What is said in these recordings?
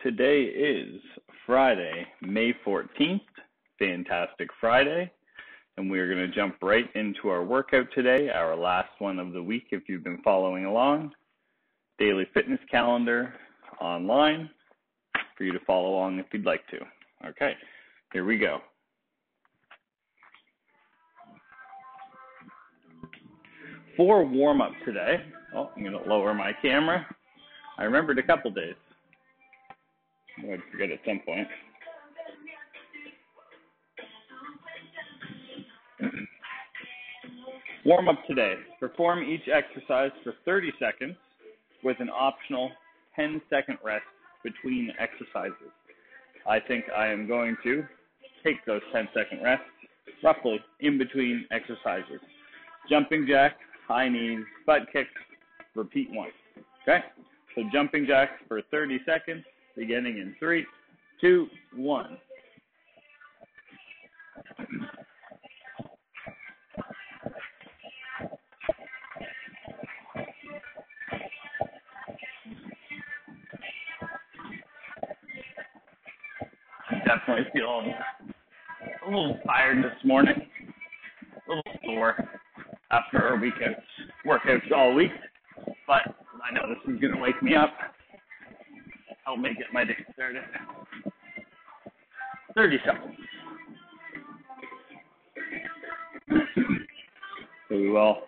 Today is Friday, May 14th, Fantastic Friday, and we're going to jump right into our workout today, our last one of the week if you've been following along. Daily fitness calendar online for you to follow along if you'd like to. Okay, here we go. For warm-up today, I'm going to lower my camera. I remembered a couple days. I'd forget at some point. Warm up today. Perform each exercise for 30 seconds with an optional 10-second rest between exercises. I think I am going to take those 10-second rests roughly in between exercises. Jumping jack, high knees, butt kicks, repeat once. Okay? So jumping jacks for 30 seconds. Beginning in 3, 2, 1. Definitely feeling a little tired this morning, a little sore after our workouts all week, but I know this is going to wake me up. Help me get my day started. 30 seconds. So we will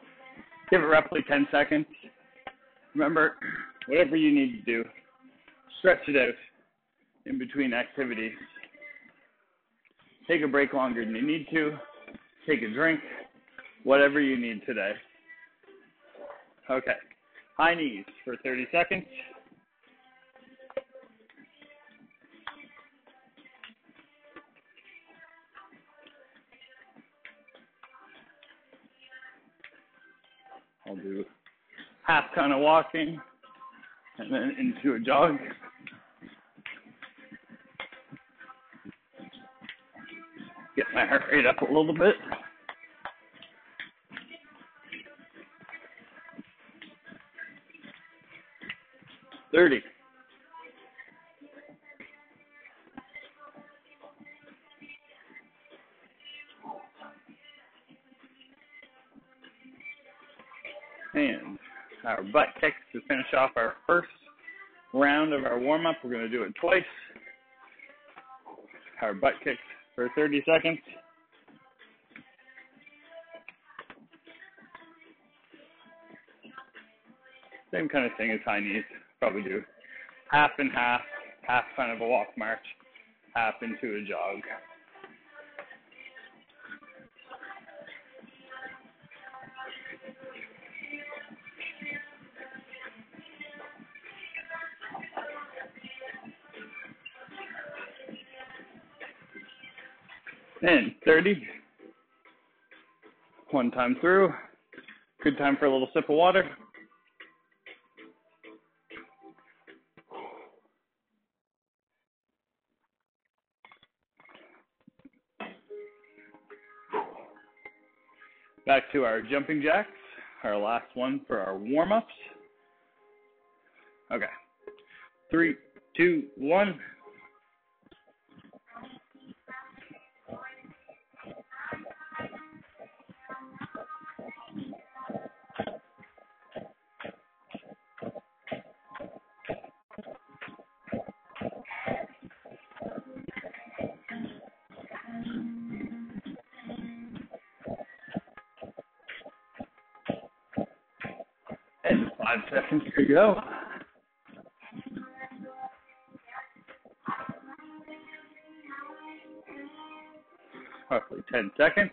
give it roughly 10 seconds. Remember, whatever you need to do, stretch it out in between activities. Take a break longer than you need to. Take a drink, whatever you need today. Okay, high knees for 30 seconds. I'll do half kind of walking and then into a jog. Get my heart rate up a little bit. $30. And our butt kicks to finish off our first round of our warm-up. We're going to do it twice. Our butt kicks for 30 seconds. Same kind of thing as high knees. Probably do half and half kind of a walk march, half into a jog. And 30. One time through. Good time for a little sip of water. Back to our jumping jacks, our last one for our warm-ups. Okay. 3, 2, 1. And 5 seconds to go. Roughly 10 seconds.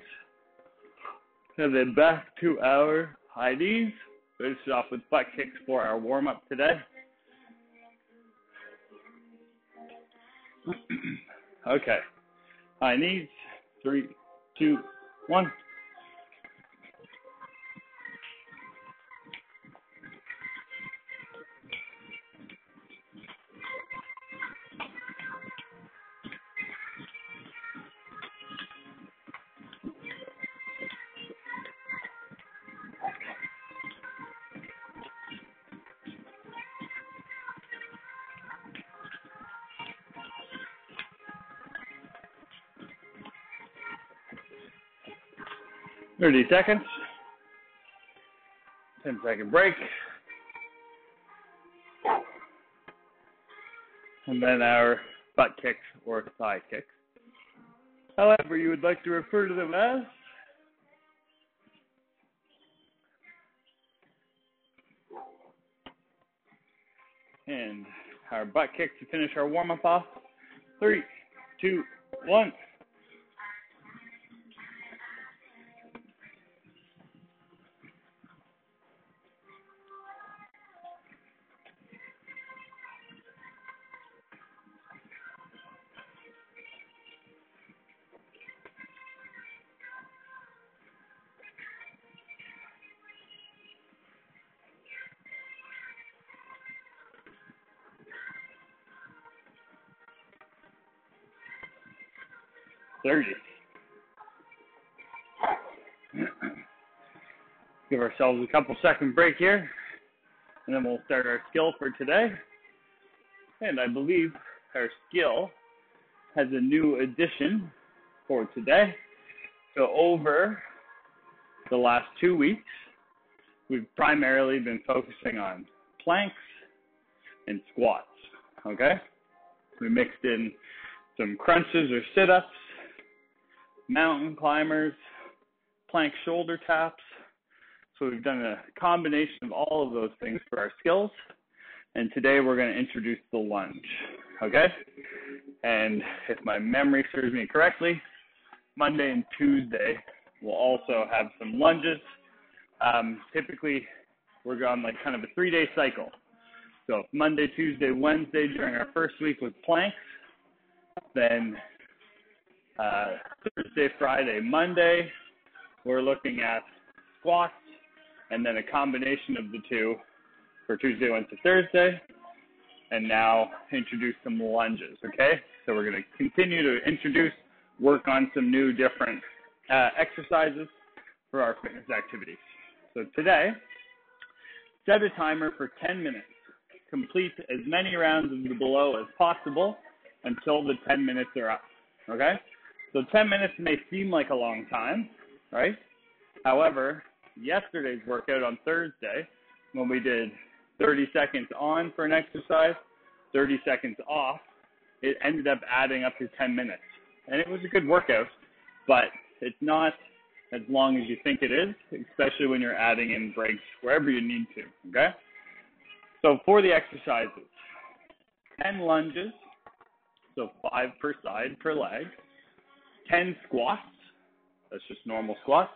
And then back to our high knees. Finish it off with butt kicks for our warm-up today. Okay. High knees. 3, 2, 1. 30 seconds. 10-second break. And then our butt kicks or thigh kicks. However you would like to refer to them as. And our butt kicks to finish our warm-up off. 3, 2, 1. Give ourselves a couple second break here, and then we'll start our skill for today. And I believe our skill has a new addition for today. So over the last 2 weeks, we've primarily been focusing on planks and squats, okay? We mixed in some crunches or sit-ups, mountain climbers, plank shoulder taps. So we've done a combination of all of those things for our skills. And today we're going to introduce the lunge, okay? And if my memory serves me correctly, Monday and Tuesday we'll also have some lunges. Typically we're on like kind of a 3-day cycle. So Monday, Tuesday, Wednesday during our first week with planks, then Thursday, Friday, Monday, we're looking at squats, and then a combination of the two for Tuesday, Wednesday, Thursday, and now introduce some lunges, okay? So we're going to continue to work on some new different exercises for our fitness activities. So today, set a timer for 10 minutes. Complete as many rounds of the below as possible until the 10 minutes are up, okay? So 10 minutes may seem like a long time, right? However, yesterday's workout on Thursday, when we did 30 seconds on for an exercise, 30 seconds off, it ended up adding up to 10 minutes. And it was a good workout, but it's not as long as you think it is, especially when you're adding in breaks wherever you need to, okay? So for the exercises, 10 lunges, so 5 per side per leg, 10 squats, that's just normal squats,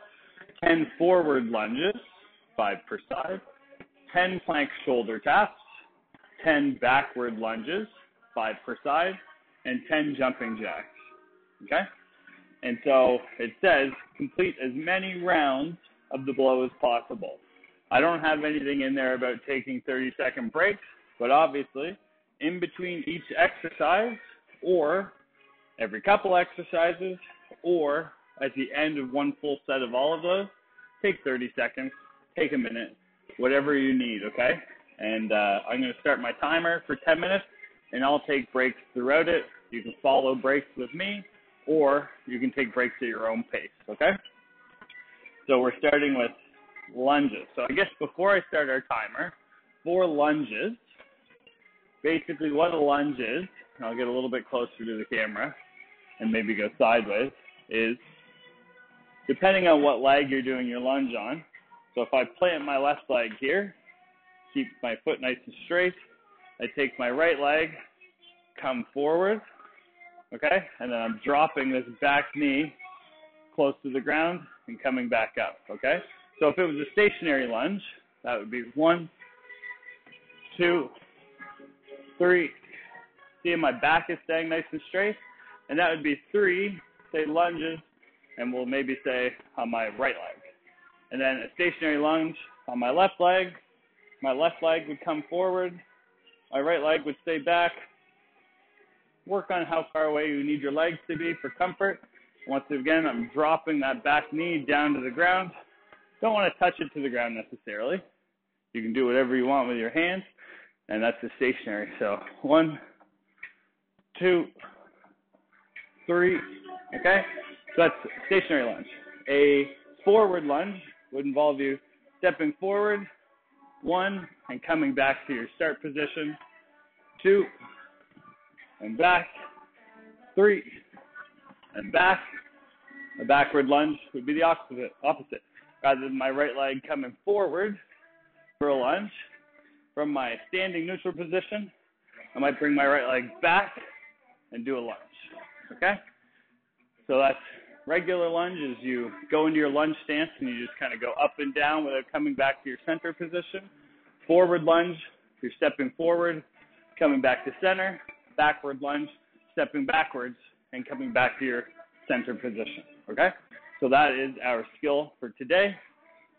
10 forward lunges, 5 per side, 10 plank shoulder taps, 10 backward lunges, 5 per side, and 10 jumping jacks, okay? And so it says complete as many rounds of the below as possible. I don't have anything in there about taking 30-second breaks, but obviously in between each exercise or every couple exercises or at the end of one full set of all of those, take 30 seconds, take a minute, whatever you need, okay? And I'm going to start my timer for 10 minutes, and I'll take breaks throughout it. You can follow breaks with me, or you can take breaks at your own pace, okay? So we're starting with lunges. So I guess before I start our timer, for lunges, basically what a lunge is, and I'll get a little bit closer to the camera and maybe go sideways, is depending on what leg you're doing your lunge on. So if I plant my left leg here, keep my foot nice and straight, I take my right leg, come forward, okay? And then I'm dropping this back knee close to the ground and coming back up, okay? So if it was a stationary lunge, that would be 1, 2, 3. See, my back is staying nice and straight. And that would be 3, say, lunges, and we'll maybe say on my right leg. And then a stationary lunge on my left leg would come forward, my right leg would stay back. Work on how far away you need your legs to be for comfort. Once again, I'm dropping that back knee down to the ground. Don't want to touch it to the ground necessarily. You can do whatever you want with your hands, and that's the stationary. So 1, 2, 3, okay? So that's stationary lunge. A forward lunge would involve you stepping forward, 1, and coming back to your start position, 2, and back, 3, and back. A backward lunge would be the opposite. Rather than my right leg coming forward for a lunge, from my standing neutral position, I might bring my right leg back and do a lunge, okay? So that's regular lunge is you go into your lunge stance and you just kind of go up and down without coming back to your center position. Forward lunge, you're stepping forward, coming back to center. Backward lunge, stepping backwards and coming back to your center position, okay? So that is our skill for today.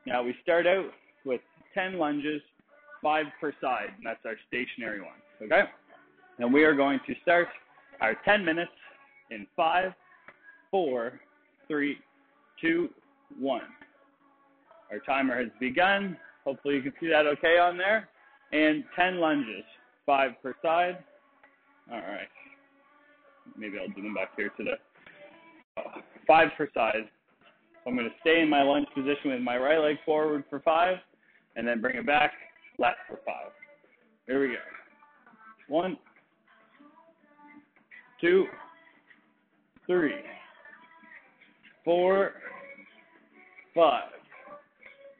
Now we start out with 10 lunges, 5 per side, and that's our stationary one, okay? And we are going to start our 10 minutes in 5, 4, 3, 2, 1. Our timer has begun. Hopefully you can see that okay on there. And 10 lunges, 5 per side. All right. Maybe I'll do them back here to the 5 per side. So I'm going to stay in my lunge position with my right leg forward for 5, and then bring it back left for 5. Here we go. 1, 2, 3, 4, 5.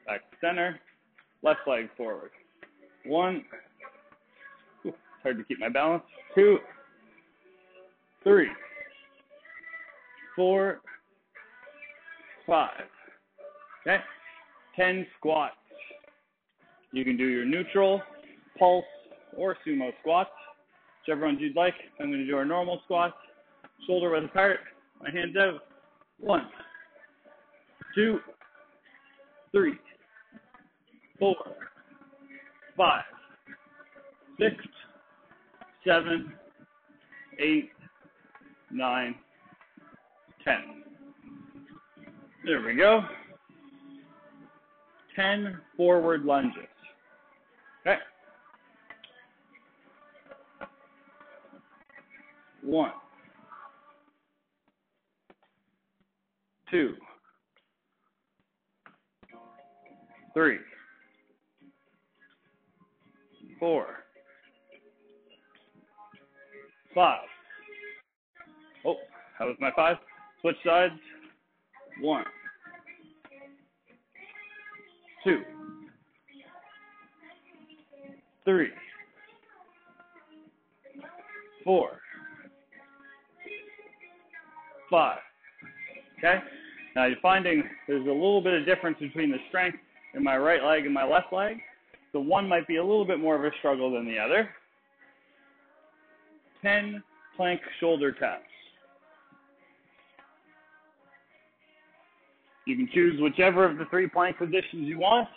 Back to center. Left leg forward. 1. It's hard to keep my balance. 2, 3, 4, 5. Okay. 10 squats. You can do your neutral, pulse, or sumo squats, whichever ones you'd like. I'm going to do our normal squats. Shoulder width apart. My hands out. 1, 2, 3, 4, 5, 6, 7, 8, 9, 10. There we go. 10 forward lunges. Okay. 1, 2, 3, 4, 5. Oh, that was my 5. Switch sides. 1, 2, 3, 4, 5. Okay? Now you're finding there's a little bit of difference between the strength in my right leg and my left leg. So one might be a little bit more of a struggle than the other. 10 plank shoulder taps. You can choose whichever of the 3 plank positions you want.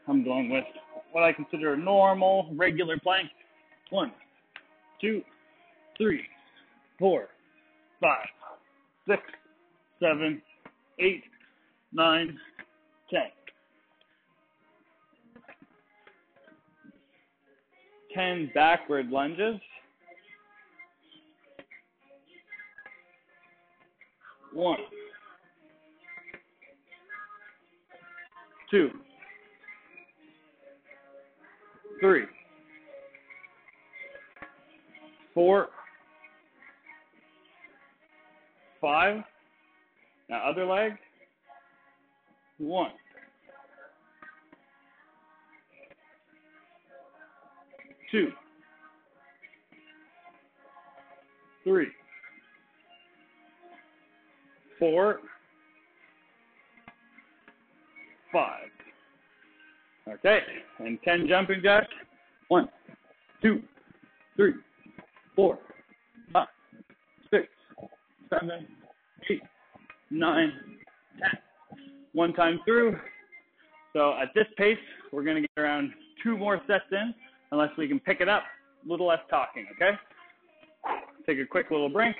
I'm going with what I consider a normal, regular plank. 1, 2, 3, 4, 5, 6, 7, 8, 9, 10. 10 backward lunges. 1, 2, 3, 4, 5. Now other leg. 1, 2, 3, 4, 5. Okay, and 10 jumping jacks. 1, 2, 3, 4, 5, 6, 7, 8, 9, 10. One time through. So at this pace, we're going to get around 2 more sets in, unless we can pick it up. A little less talking, okay? Take a quick little drink.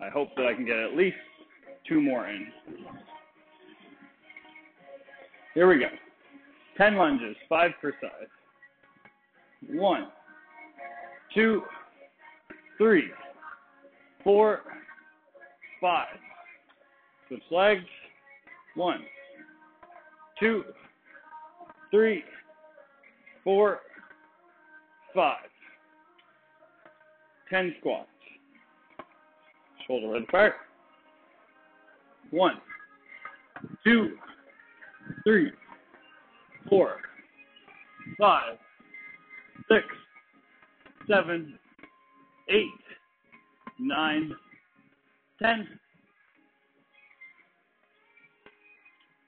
I hope that I can get at least 2 more in. Here we go. 10 lunges, 5 per side. 1, 2, 3, 4, 5. Switch legs. 1, 2, 3, 4, 5. 10 squats. Shoulder width apart. 1, 2, 3, 4, 5, 6, 7, 8, 9, 10.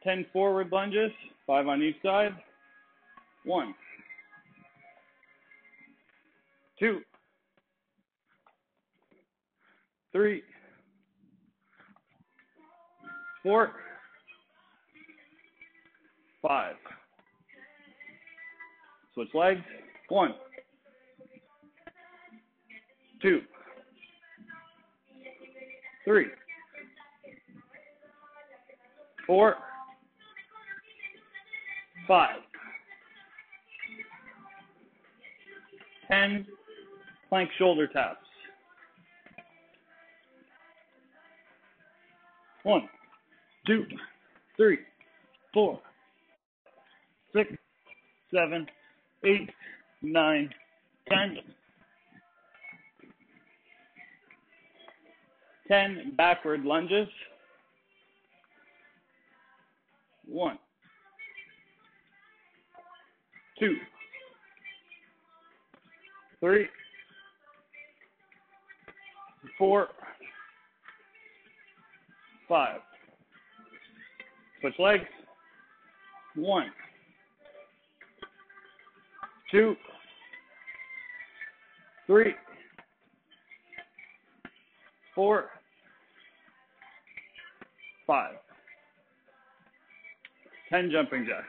10 forward lunges, 5 on each side. 1, 2, 3, 4, 5. Switch legs. 1, 2, 3, 4, 5. 10 plank shoulder taps. 1, 2, 3, 4, 6, 7, 8, 9, 10. 10 backward lunges. 1, 2, 3, 4, 5. Switch legs. 1, 2, 3, 4, 5. 10 jumping jacks.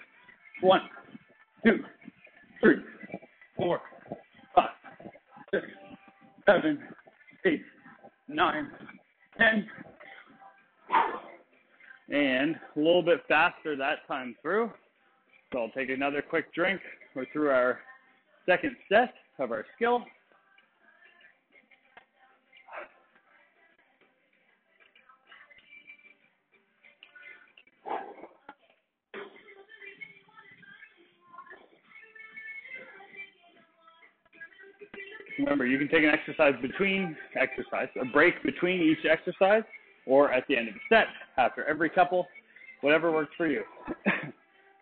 1, 2, 3, 4, 5, 6, 7, 8, 9, 10. And a little bit faster that time through. So I'll take another quick drink. We're through our second set of our skill. Remember, you can take an exercise a break between each exercise, or at the end of the set, after every couple, whatever works for you.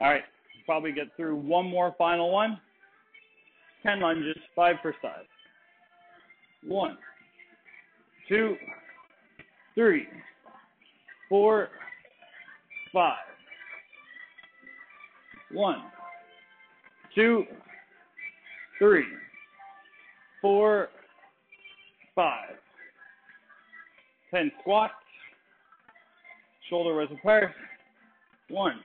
All right, probably get through one more final one. 10 lunges, 5 per side. 1, 2, 3, 4, 5. 1, 2, 3, 4, 5. 10 squats. Shoulder width apart. 1,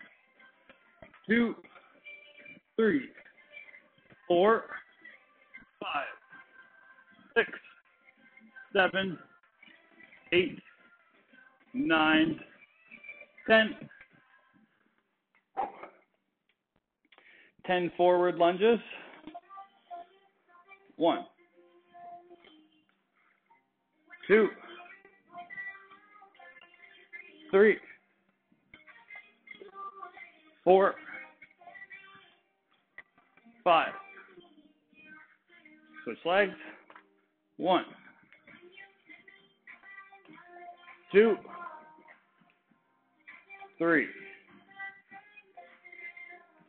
2, 3, 4, 5, 6, 7, 8, 9, 10. 10 forward lunges. 1, 2, 3, 4, 5. Switch legs. 1, 2, 3,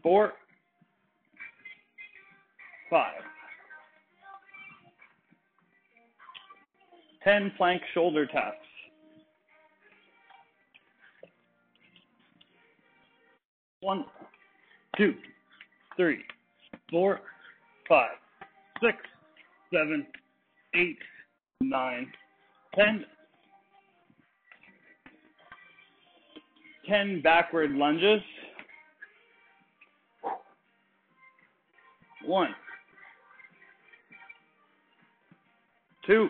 4, 5. 10 plank shoulder taps. 1, 2, 3, 4, 5, 6, 7, 8, 9, 10. 10 backward lunges. 1, 2,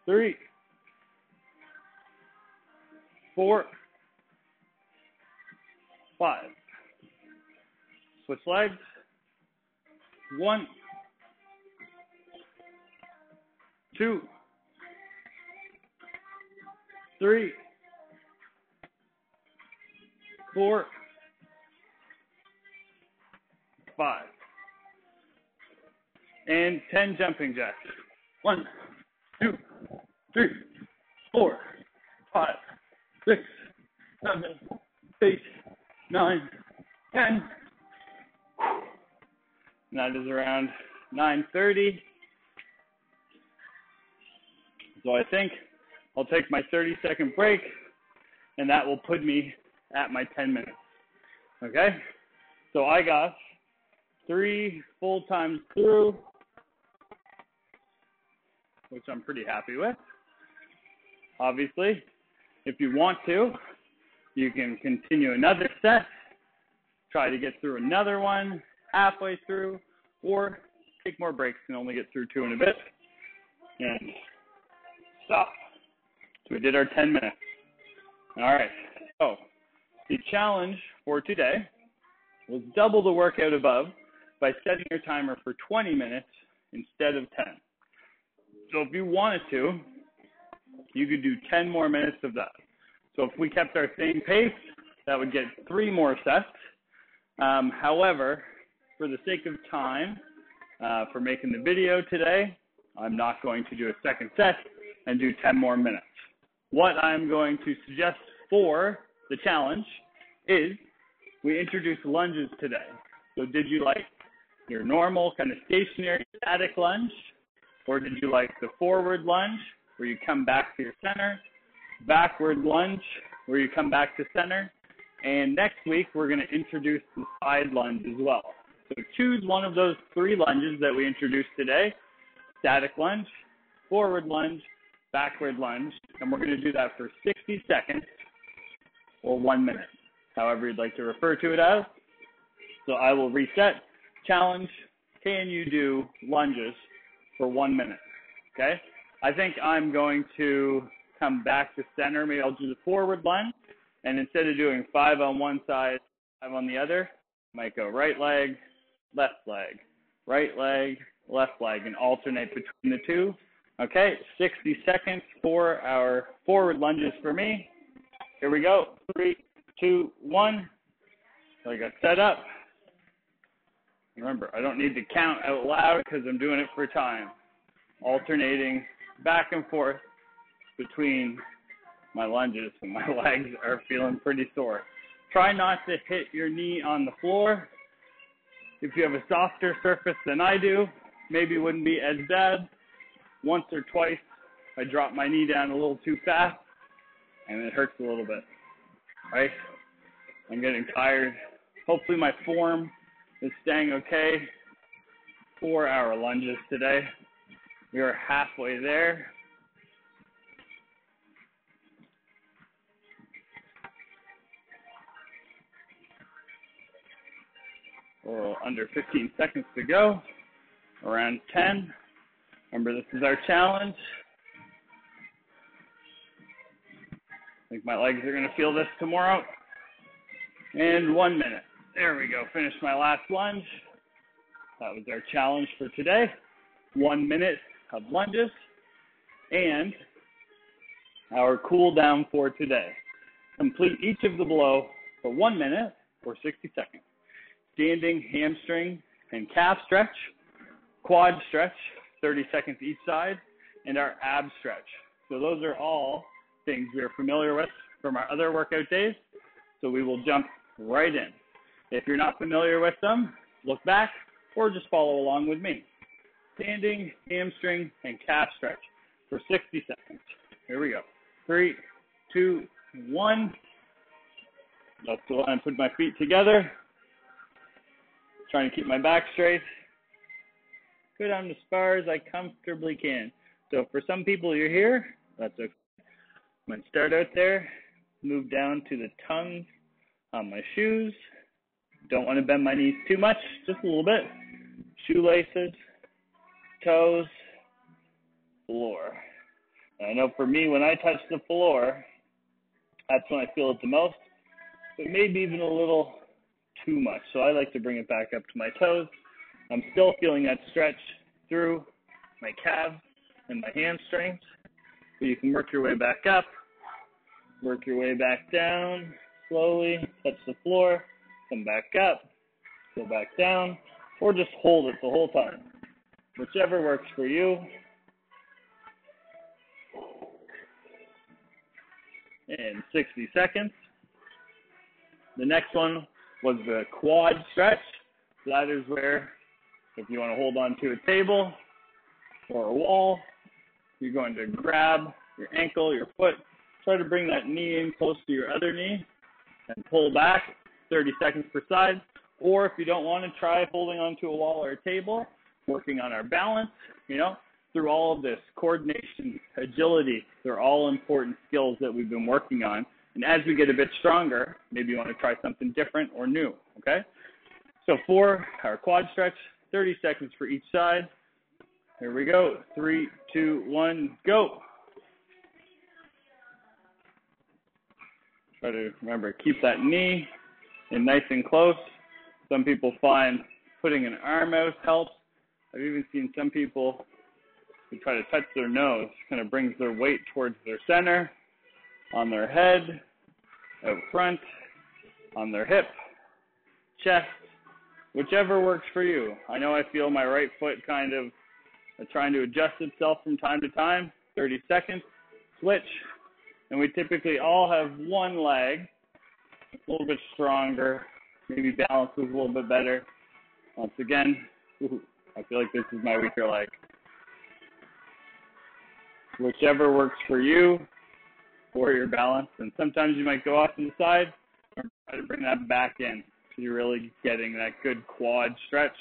3, 4, 5. Switch legs. 1, 2, 3, 4, 5, and 10 jumping jacks. 1, 2, 3, 4, 5, 6, 7, 8, 9, 10. And that is around 9:30. So I think I'll take my 30-second break, and that will put me at my 10 minutes. Okay? So I got 3 full times through, which I'm pretty happy with. Obviously, if you want to, you can continue another set, try to get through another one halfway through, or take more breaks and only get through 2 in a bit, and stop. So we did our 10 minutes. All right, so the challenge for today was double the workout above by setting your timer for 20 minutes instead of 10. So if you wanted to, you could do 10 more minutes of that. So if we kept our same pace, that would get 3 more sets. However, for the sake of time, for making the video today, I'm not going to do a second set and do 10 more minutes. What I'm going to suggest for the challenge is we introduce lunges today. So did you like your normal kind of stationary static lunge, or did you like the forward lunge where you come back to your center, backward lunge where you come back to center, and next week we're going to introduce the side lunge as well. So choose one of those 3 lunges that we introduced today: static lunge, forward lunge, backward lunge, and we're going to do that for 60 seconds or 1 minute, however you'd like to refer to it as. So I will reset. Challenge: can you do lunges for 1 minute? Okay? I think I'm going to come back to center. Maybe I'll do the forward lunge, and instead of doing 5 on one side, 5 on the other, I might go right leg, left leg, right leg, left leg, and alternate between the 2. Okay, 60 seconds for our forward lunges for me. Here we go. 3, 2, 1. So I got set up. Remember, I don't need to count out loud because I'm doing it for time. Alternating back and forth between my lunges, and my legs are feeling pretty sore. Try not to hit your knee on the floor. If you have a softer surface than I do, maybe it wouldn't be as bad. Once or twice, I dropped my knee down a little too fast, and it hurts a little bit, right? I'm getting tired. Hopefully my form is staying okay. 4-hour lunges today. We are halfway there. Well, under 15 seconds to go, around 10. Remember, this is our challenge. I think my legs are going to feel this tomorrow. And 1 minute. There we go. Finished my last lunge. That was our challenge for today. 1 minute of lunges. And our cool down for today. Complete each of the below for 1 minute or 60 seconds. Standing hamstring and calf stretch, quad stretch, 30 seconds each side, and our ab stretch. So those are all things we are familiar with from our other workout days. So we will jump right in. If you're not familiar with them, look back or just follow along with me. Standing hamstring and calf stretch for 60 seconds. Here we go. 3, 2, 1. Let's go and put my feet together. Trying to keep my back straight. Go down as far as I comfortably can. So for some people, you're here. That's okay. I'm going to start out there. Move down to the tongue on my shoes. Don't want to bend my knees too much, just a little bit. Shoelaces, toes, floor. And I know for me, when I touch the floor, that's when I feel it the most, but maybe even a little too much. So I like to bring it back up to my toes. I'm still feeling that stretch through my calves and my hamstrings. So you can work your way back up, work your way back down, slowly touch the floor, come back up, go back down, or just hold it the whole time. Whichever works for you. And 60 seconds. The next one was the quad stretch. That is where, if you want to hold on to a table or a wall, you're going to grab your ankle, your foot, try to bring that knee in close to your other knee and pull back 30 seconds per side. Or if you don't want to, try holding onto a wall or a table, working on our balance, through all of this, coordination, agility, they're all important skills that we've been working on. And as we get a bit stronger, maybe you want to try something different or new, okay? So for our quad stretch, 30 seconds for each side. Here we go. 3, 2, 1, go. Try to remember, keep that knee in nice and close. Some people find putting an arm out helps. I've even seen some people who try to touch their nose, kind of brings their weight towards their center, on their head, out front, on their hip, chest, whichever works for you. I know I feel my right foot kind of trying to adjust itself from time to time. 30 seconds, switch, and we typically all have one leg, a little bit stronger, maybe balance is a little bit better. Once again, I feel like this is my weaker leg. Whichever works for you or your balance. And sometimes you might go off to the side or try to bring that back in. So you're really getting that good quad stretch.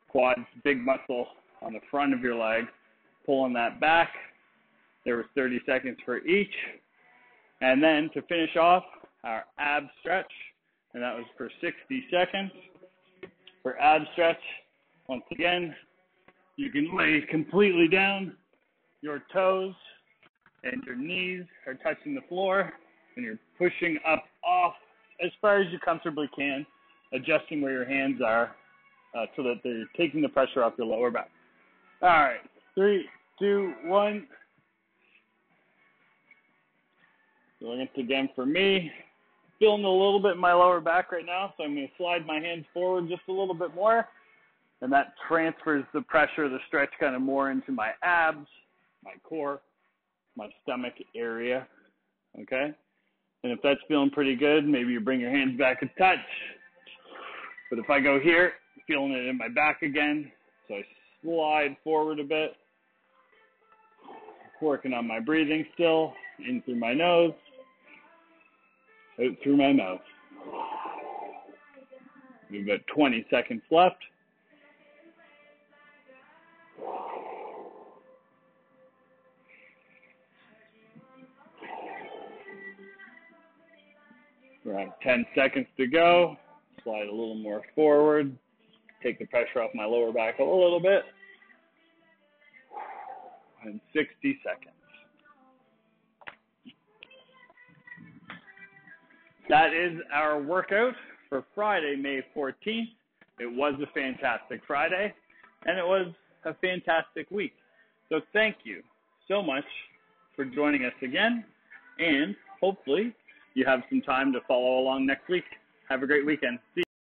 Quad's big muscle on the front of your leg. Pulling that back. There was 30 seconds for each. And then to finish off, our ab stretch. And that was for 60 seconds. For ab stretch, once again, you can lay completely down. Your toes and your knees are touching the floor, and you're pushing up off as far as you comfortably can, adjusting where your hands are so that they're taking the pressure off your lower back. All right, 3, 2, 1. Doing it again for me. Feeling a little bit in my lower back right now, so I'm going to slide my hands forward just a little bit more, and that transfers the pressure, the stretch kind of more into my abs, my core, my stomach area, okay? And if that's feeling pretty good, maybe you bring your hands back a touch. But if I go here, feeling it in my back again, so I slide forward a bit, working on my breathing still, in through my nose, out through my mouth. We've got 20 seconds left. Around 10 seconds to go. Slide a little more forward. Take the pressure off my lower back a little bit. And 60 seconds. That is our workout for Friday, May 14th. It was a fantastic Friday, and it was a fantastic week. So thank you so much for joining us again, and hopefully you have some time to follow along next week. Have a great weekend. See you.